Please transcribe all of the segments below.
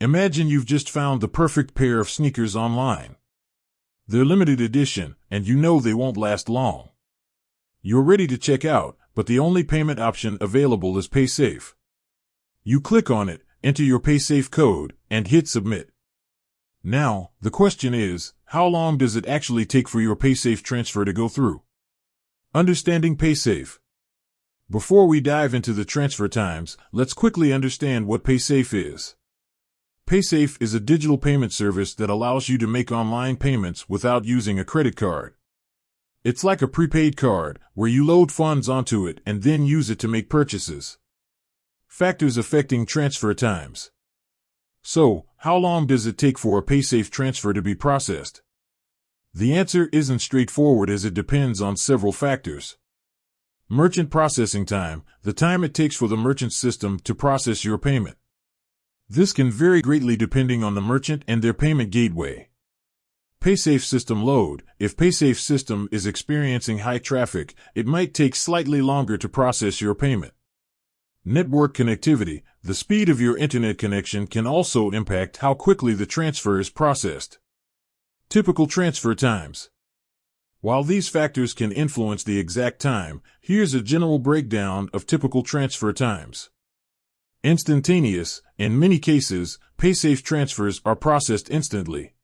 Imagine you've just found the perfect pair of sneakers online. They're limited edition, and you know they won't last long. You're ready to check out, but the only payment option available is paysafe. You click on it, enter your paysafe code, and hit submit. Now, the question is, how long does it actually take for your paysafe transfer to go through? Understanding paysafe. Before we dive into the transfer times, let's quickly understand what paysafe is. Paysafe is a digital payment service that allows you to make online payments without using a credit card. It's like a prepaid card, where you load funds onto it and then use it to make purchases. Factors affecting transfer times. So, how long does it take for a paysafe transfer to be processed? The answer isn't straightforward as it depends on several factors. Merchant processing time, the time it takes for the merchant system to process your payment. This can vary greatly depending on the merchant and their payment gateway. Paysafe system load, if paysafe system is experiencing high traffic, it might take slightly longer to process your payment. Network connectivity, the speed of your internet connection can also impact how quickly the transfer is processed. Typical transfer times. While these factors can influence the exact time, here's a general breakdown of typical transfer times. Instantaneous, in many cases, paysafe transfers are processed instantly.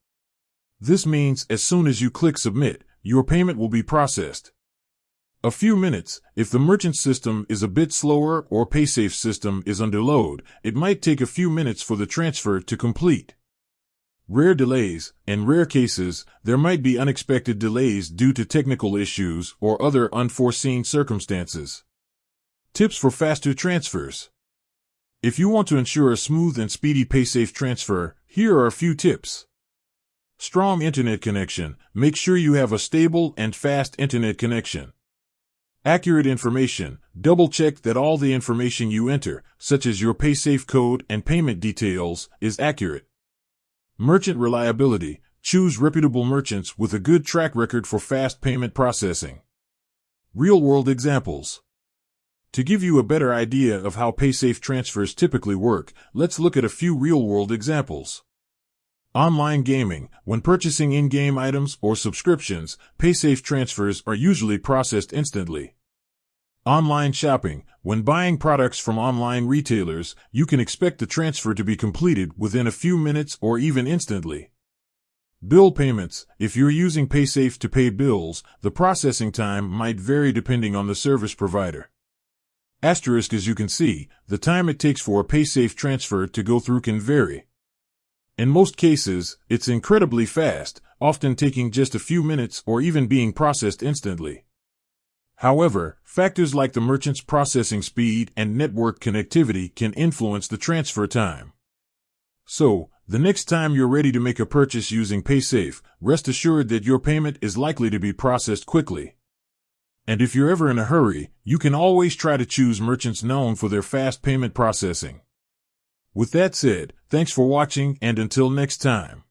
This means as soon as you click submit, your payment will be processed. A few minutes, if the merchant system is a bit slower or paysafe system is under load, it might take a few minutes for the transfer to complete. Rare delays, in rare cases, there might be unexpected delays due to technical issues or other unforeseen circumstances. Tips for faster transfers. If you want to ensure a smooth and speedy paysafe transfer, here are a few tips. Strong internet connection. Make sure you have a stable and fast internet connection. Accurate information. Double-check that all the information you enter, such as your paysafe code and payment details, is accurate. Merchant reliability. Choose reputable merchants with a good track record for fast payment processing. Real-world examples. To give you a better idea of how paysafe transfers typically work, let's look at a few real-world examples. Online gaming. When purchasing in-game items or subscriptions, paysafe transfers are usually processed instantly. Online shopping. When buying products from online retailers, you can expect the transfer to be completed within a few minutes or even instantly. Bill payments. If you're using paysafe to pay bills, the processing time might vary depending on the service provider. Asterisk, as you can see, the time it takes for a paysafe transfer to go through can vary. In most cases, it's incredibly fast, often taking just a few minutes or even being processed instantly. However, factors like the merchant's processing speed and network connectivity can influence the transfer time. So, the next time you're ready to make a purchase using paysafe, rest assured that your payment is likely to be processed quickly. And if you're ever in a hurry, you can always try to choose merchants known for their fast payment processing. With that said, thanks for watching, and until next time.